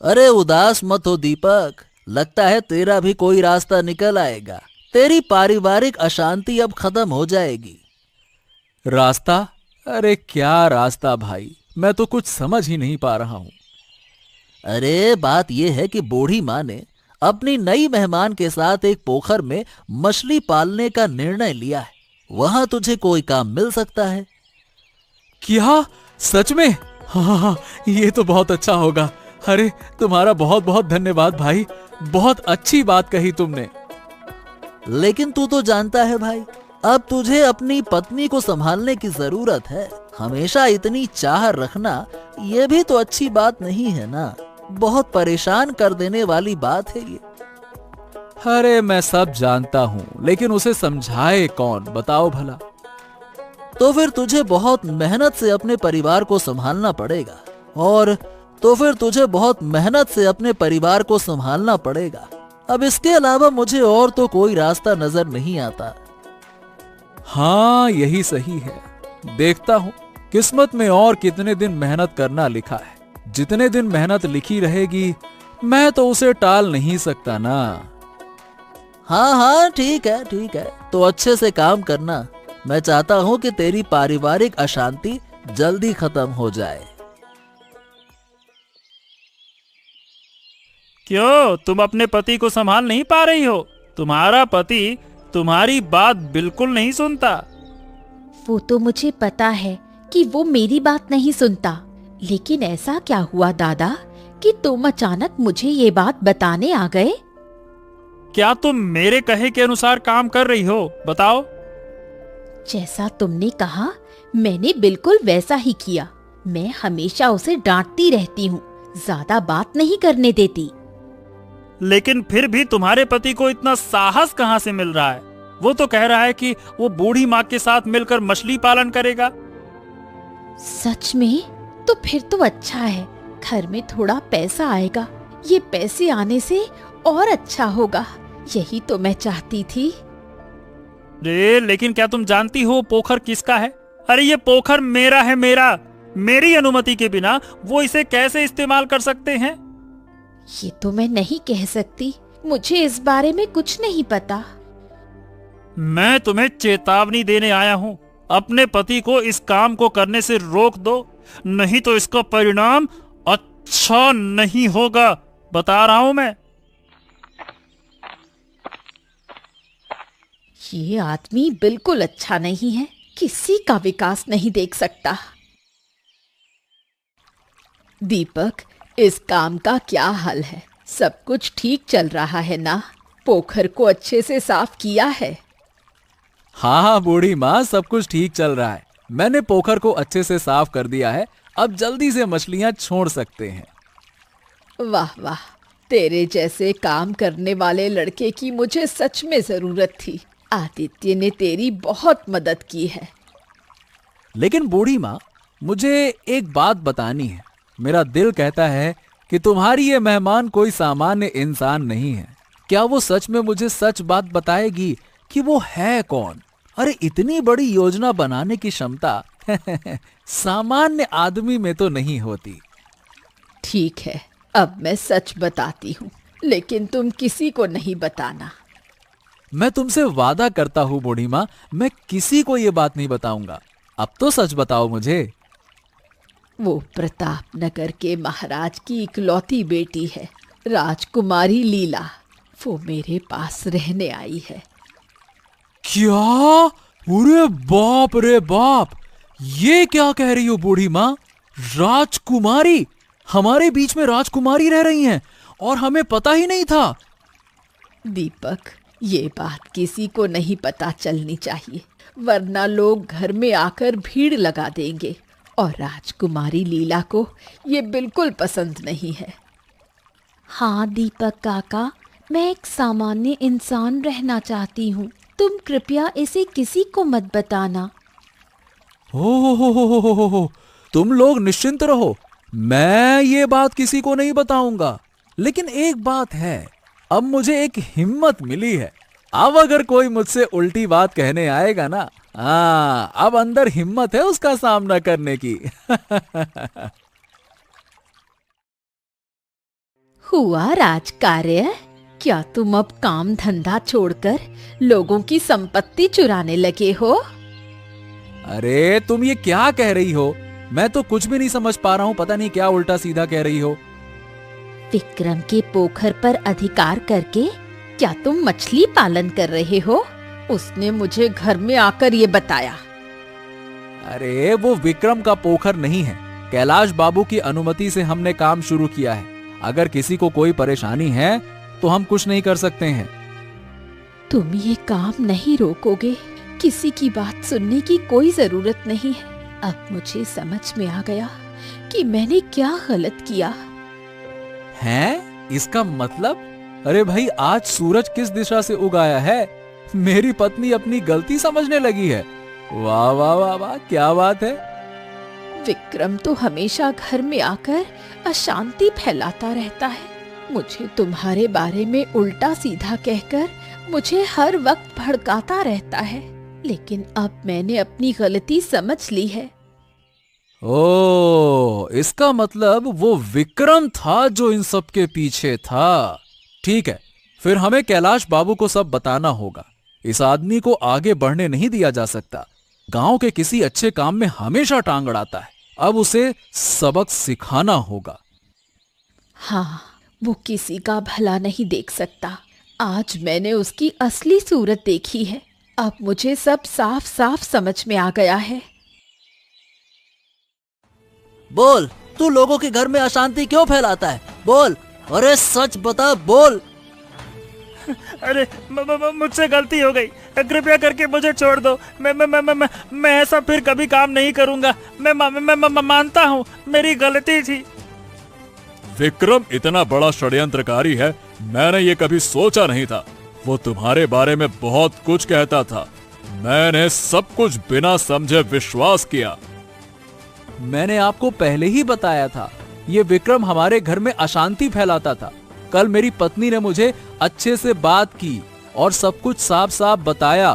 अरे उदास मत हो दीपक, लगता है तेरा भी कोई रास्ता निकल आएगा। तेरी पारिवारिक अशांति अब खत्म हो जाएगी। रास्ता? अरे क्या रास्ता भाई, मैं तो कुछ समझ ही नहीं पा रहा हूं। अरे बात यह है कि बूढ़ी माँ ने अपनी नई मेहमान के साथ एक पोखर में मछली पालने का निर्णय लिया है। वहां तुझे कोई काम मिल सकता है। क्या? सच में? हाँ हाँ हाँ, ये तो बहुत अच्छा होगा। अरे तुम्हारा बहुत बहुत धन्यवाद भाई, बहुत अच्छी बात कही तुमने। लेकिन तू तो जानता है भाई, अब तुझे अपनी पत्नी को संभालने की जरूरत है। हमेशा इतनी चाह रखना ये भी तो अच्छी बात नहीं है ना। बहुत परेशान कर देने वाली बात है ये। अरे मैं सब जानता हूं, लेकिन उसे समझाए कौन, बताओ भला। तो फिर तुझे बहुत मेहनत से अपने परिवार को संभालना पड़ेगा। और तो फिर तुझे बहुत मेहनत से अपने परिवार को संभालना पड़ेगा। अब इसके अलावा मुझे और तो कोई रास्ता नजर नहीं आता। हाँ यही सही है। देखता हूं किस्मत में और कितने दिन मेहनत करना लिखा है। जितने दिन मेहनत लिखी रहेगी मैं तो उसे टाल नहीं सकता ना। हाँ हाँ ठीक है ठीक है, तो अच्छे से काम करना। मैं चाहता हूँ कि तेरी पारिवारिक अशांति जल्दी खत्म हो जाए। क्यों, तुम अपने पति को संभाल नहीं पा रही हो? तुम्हारा पति तुम्हारी बात बिल्कुल नहीं सुनता। वो तो मुझे पता है कि वो मेरी बात नहीं सुनता, लेकिन ऐसा क्या हुआ दादा कि तुम अचानक मुझे ये बात बताने आ गए? क्या तुम मेरे कहे के अनुसार काम कर रही हो? बताओ। जैसा तुमने कहा मैंने बिल्कुल वैसा ही किया। मैं हमेशा उसे डांटती रहती हूँ, ज्यादा बात नहीं करने देती। लेकिन फिर भी तुम्हारे पति को इतना साहस कहाँ से मिल रहा है? वो तो कह रहा है कि वो बूढ़ी माँ के साथ मिलकर मछली पालन करेगा। सच में? तो फिर तो अच्छा है, घर में थोड़ा पैसा आएगा। ये पैसे आने से और अच्छा होगा, यही तो मैं चाहती थी। रे, लेकिन क्या तुम जानती हो पोखर किसका है? अरे ये पोखर मेरा है, मेरा। मेरी अनुमति के बिना वो इसे कैसे इस्तेमाल कर सकते हैं? ये तो मैं नहीं कह सकती, मुझे इस बारे में कुछ नहीं पता। मैं तुम्हें चेतावनी देने आया हूँ। अपने पति को इस काम को करने से रोक दो, नहीं तो इसका परिणाम अच्छा नहीं होगा, बता रहा हूं मैं। ये आदमी बिल्कुल अच्छा नहीं है, किसी का विकास नहीं देख सकता। दीपक, इस काम का क्या हल है? सब कुछ ठीक चल रहा है ना? पोखर को अच्छे से साफ किया है? हाँ हाँ बूढ़ी माँ, सब कुछ ठीक चल रहा है। मैंने पोखर को अच्छे से साफ कर दिया है। अब जल्दी से मछलियाँ छोड़ सकते हैं। वाह वाह, तेरे जैसे काम करने वाले लड़के की मुझे सच में जरूरत थी। आदित्य ने तेरी बहुत मदद की है। लेकिन बूढ़ी माँ, मुझे एक बात बतानी है। मेरा दिल कहता है कि तुम्हारी ये मेहमान कोई सामान्य इंसान नहीं है। क्या वो सच में मुझे सच बात बताएगी कि वो है कौन? अरे इतनी बड़ी योजना बनाने की क्षमता सामान्य आदमी में तो नहीं होती। ठीक है, अब मैं सच बताती हूँ, लेकिन तुम किसी को नहीं बताना। मैं तुमसे वादा करता हूँ बूढ़ी माँ, मैं किसी को ये बात नहीं बताऊंगा। अब तो सच बताओ मुझे। वो प्रताप नगर के महाराज की इकलौती बेटी है, राजकुमारी लीला। वो मेरे पास रहने आई है। क्या? अरे बाप रे बाप, ये क्या कह रही हो बूढ़ी माँ? राजकुमारी? हमारे बीच में राजकुमारी रह रही हैं और हमें पता ही नहीं था। दीपक, ये बात किसी को नहीं पता चलनी चाहिए, वरना लोग घर में आकर भीड़ लगा देंगे। और राजकुमारी लीला को ये बिल्कुल पसंद नहीं है। हाँ दीपक काका, मैं एक सामान्य इंसान रहना चाहती हूँ। तुम कृपया इसे किसी को मत बताना। हो, तुम लोग निश्चिंत रहो, मैं ये बात किसी को नहीं बताऊंगा। लेकिन एक बात है, अब मुझे एक हिम्मत मिली है। अब अगर कोई मुझसे उल्टी बात कहने आएगा ना, हाँ, अब अंदर हिम्मत है उसका सामना करने की। हुआ राजकार्य? क्या तुम अब काम धंधा छोड़कर लोगों की संपत्ति चुराने लगे हो? अरे तुम ये क्या कह रही हो? मैं तो कुछ भी नहीं समझ पा रहा हूँ, पता नहीं क्या उल्टा सीधा कह रही हो। विक्रम के पोखर पर अधिकार करके क्या तुम मछली पालन कर रहे हो? उसने मुझे घर में आकर ये बताया। अरे वो विक्रम का पोखर नहीं है, कैलाश बाबू की अनुमति से हमने काम शुरू किया है। अगर किसी को कोई परेशानी है तो हम कुछ नहीं कर सकते हैं। तुम ये काम नहीं रोकोगे? किसी की बात सुनने की कोई जरूरत नहीं है। अब मुझे समझ में आ गया कि मैंने क्या गलत किया। हैं? इसका मतलब? अरे भाई, आज सूरज किस दिशा से उगाया है? मेरी पत्नी अपनी गलती समझने लगी है। वाह वाह वाह वाह, क्या बात है। विक्रम तो हमेशा घर में आकर अशांति फैलाता रहता है। मुझे तुम्हारे बारे में उल्टा सीधा कहकर मुझे हर वक्त भड़काता रहता है। लेकिन अब मैंने अपनी गलती समझ ली है। ओ, इसका मतलब वो विक्रम था जो इन सब के पीछे था। ठीक है, फिर हमें कैलाश बाबू को सब बताना होगा। इस आदमी को आगे बढ़ने नहीं दिया जा सकता। गांव के किसी अच्छे काम में हमेशा टांग अड़ाता है। अब उसे सबक सिखाना होगा। हाँ, वो किसी का भला नहीं देख सकता। आज मैंने उसकी असली सूरत देखी है। अब मुझे सब साफ साफ समझ में आ गया है। बोल, तू लोगों के घर में अशांति क्यों फैलाता है? बोल, अरे सच बता, बोल। अरे मुझसे गलती हो गई, कृपया करके मुझे छोड़ दो। मैं ऐसा फिर कभी काम नहीं करूंगा। मैं मानता हूँ, मेरी गलती थी। विक्रम इतना बड़ा षड्यंत्रकारी है, मैंने ये कभी सोचा नहीं था। वो तुम्हारे बारे में बहुत कुछ कहता था, मैंने सब कुछ बिना समझे विश्वास किया। मैंने आपको पहले ही बताया था, ये विक्रम हमारे घर में अशांति फैलाता था। कल मेरी पत्नी ने मुझे अच्छे से बात की और सब कुछ साफ साफ बताया।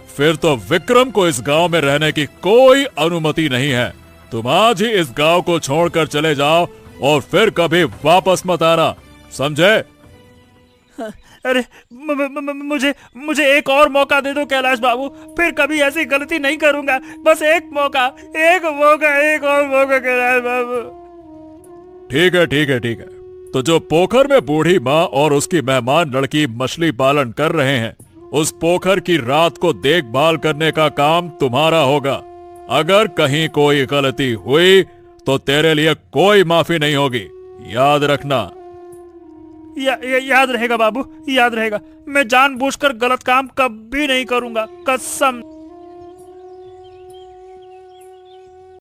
फिर तो विक्रम को इस गांव में रहने की कोई अनुमति नहीं है। तुम आज ही इस गांव को छोड़कर चले जाओ और फिर कभी वापस मत आना, समझे? अरे मुझे एक और मौका दे दो कैलाश बाबू, फिर कभी ऐसी गलती नहीं करूंगा। बस एक मौका, एक और मौका कैलाश बाबू। ठीक है ठीक है ठीक है, तो जो पोखर में बूढ़ी माँ और उसकी मेहमान लड़की मछली पालन कर रहे हैं, उस पोखर की रात को देखभाल करने का काम तुम्हारा होगा। अगर कहीं कोई गलती हुई तो तेरे लिए कोई माफी नहीं होगी, याद रखना। याद रहेगा बाबू, याद रहेगा। मैं जानबूझकर गलत काम कभी नहीं करूंगा, कसम।